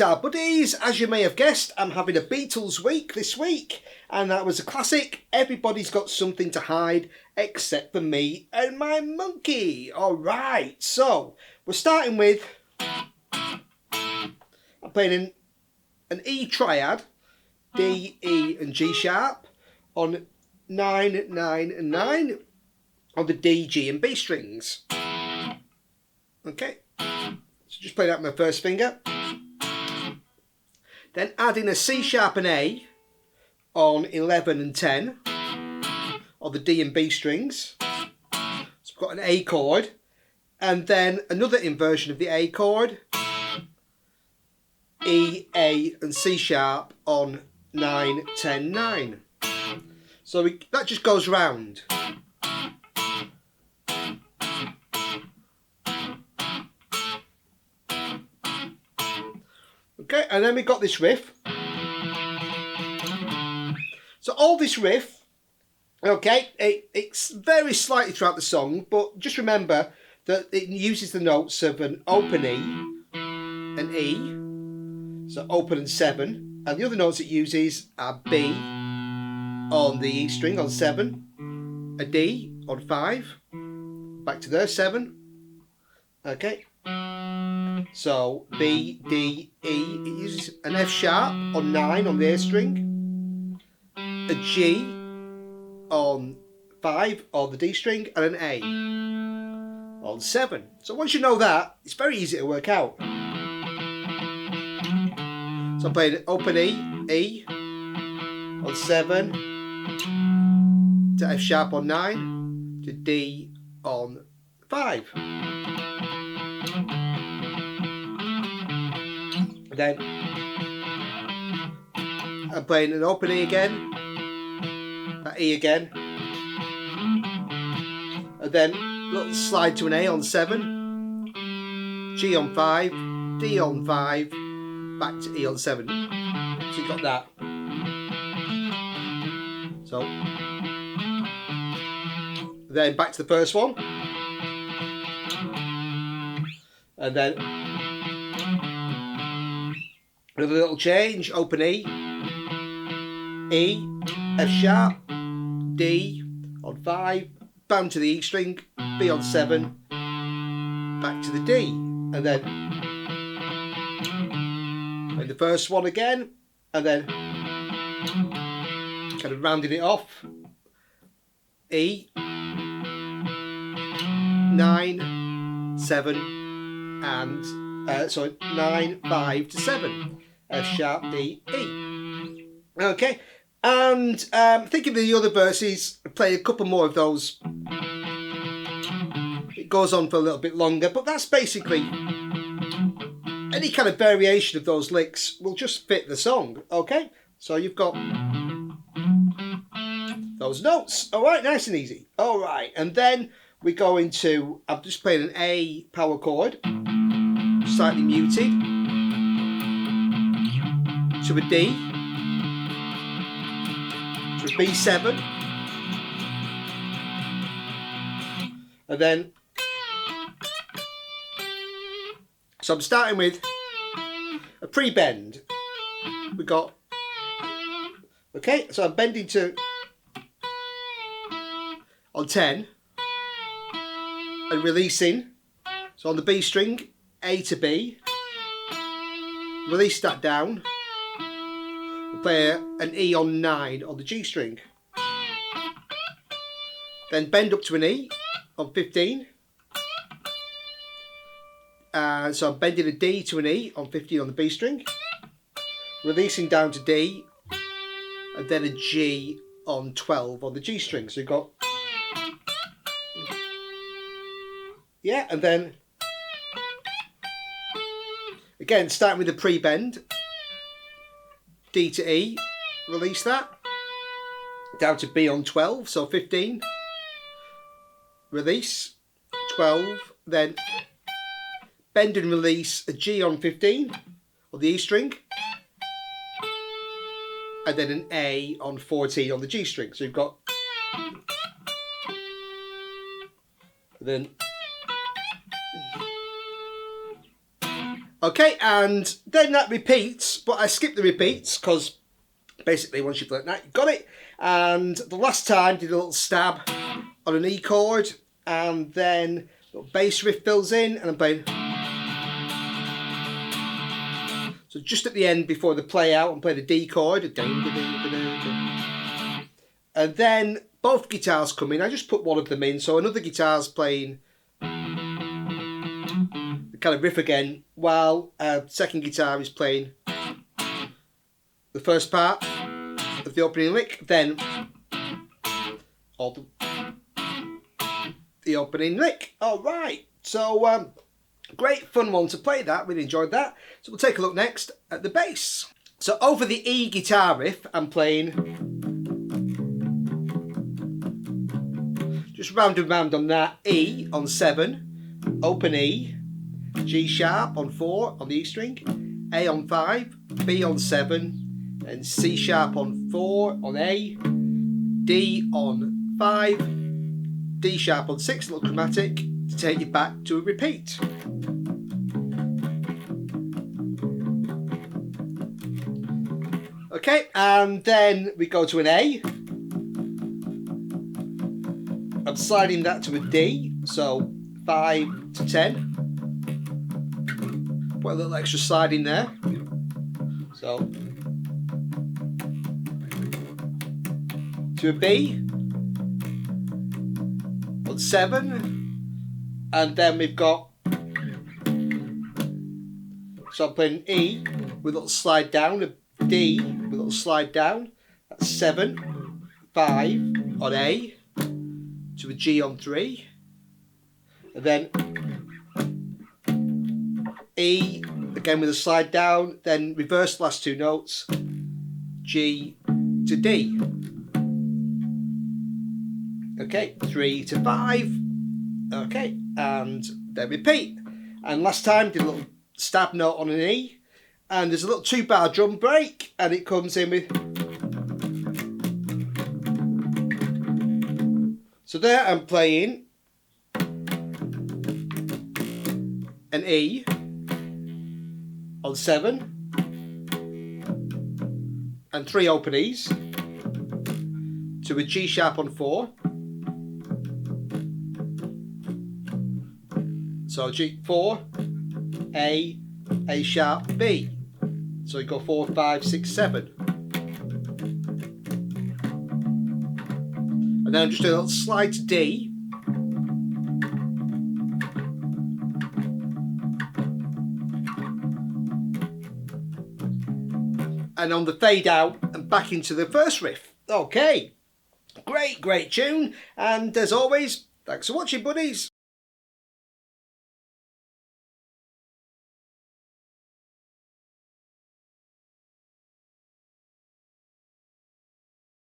guitar buddies. As you may have guessed, I'm having a Beatles week this week, and that was a classic. Everybody's got something to hide except for me and my monkey. Alright, so we're starting with, I'm playing an E triad, D, E and G sharp on 9, 9 and 9 on the D, G and B strings. Okay, so just play that with my first finger. Then adding a C sharp and A on 11 and 10 on the D and B strings. So I've got an A chord, and then another inversion of the A chord, E, A and C sharp on 9, 10, 9. So that just goes round. Okay, and then we got this riff. So all this riff, okay, it's very slightly throughout the song, but just remember that it uses the notes of an open E, an E, so open and 7, and the other notes it uses are B on the E string on 7, a D on 5, back to there, 7, okay. So B, D, E, it uses an F sharp on 9 on the A string, a G on 5 on the D string, and an A on 7. So once you know that, it's very easy to work out. So I'm playing open E, E on 7, to F sharp on 9, to D on 5. Then I'm playing an open E again, that E again, and then a little slide to an A on 7, G on 5, D on 5, back to E on 7. So you got that. So then back to the first one, and then another little change, open E, E, F sharp, D on 5, down to the E string, B on 7, back to the D, and then in the first one again, and then kind of rounding it off, E, 9, 7, and 9, 5 to 7. F sharp, D, E. Okay, and thinking of the other verses, play a couple more of those. It goes on for a little bit longer, but that's basically any kind of variation of those licks will just fit the song. Okay, so you've got those notes. All right, nice and easy. All right, and then we go into, I'm just playing an A power chord, slightly muted, to a D, to a B7, and then, so I'm starting with a pre-bend. We got, okay, so I'm bending to, on 10, and releasing, so on the B string, A to B, release that down, and play an E on 9 on the G string, then bend up to an E on 15, so I'm bending a D to an E on 15 on the B string, releasing down to D, and then a G on 12 on the G string. So you've got, yeah, and then again starting with the pre-bend, D to E, release that, down to B on 12, so 15, release, 12, then bend and release a G on 15 on the E string, and then an A on 14 on the G string. So you've got, then Okay, and then that repeats, but I skipped the repeats because basically once you've learnt that, you've got it. And the last time did a little stab on an E chord, and then the bass riff fills in, and I'm playing. So just at the end before the play out, I'm playing a D chord. And then both guitars come in. I just put one of them in, so another guitar's playing the kind of riff again, while second guitar is playing the first part of the opening lick, then all the opening lick. All right, so great fun one to play that. Really enjoyed that. So we'll take a look next at the bass. So over the E guitar riff, I'm playing just round and round on that. E on 7, open E, G sharp on 4 on the E string, A on 5, B on 7, and C sharp on 4 on A, D on 5, D sharp on 6, a little chromatic to take you back to a repeat. Okay, and then we go to an A. I'm sliding that to a D, so 5 to 10. Put a little extra slide in there. So to a B on 7, and then we've got, so I'm playing E with a little slide down, a D with a little slide down. That's 7, 5 on A, to a G on 3, and then E again with a slide down, then reverse the last two notes, G to D. Okay, 3 to 5. Okay, and then repeat. And last time did a little stab note on an E, and there's a little 2-bar drum break, and it comes in with. So there I'm playing an E on 7 and 3 open E's to a G sharp on 4. So G4, A sharp, B. So you go 4, 5, 6, 7. And then I'm just doing a little slide to D. And on the fade out and back into the first riff. Okay, great tune. And as always, thanks for watching, buddies.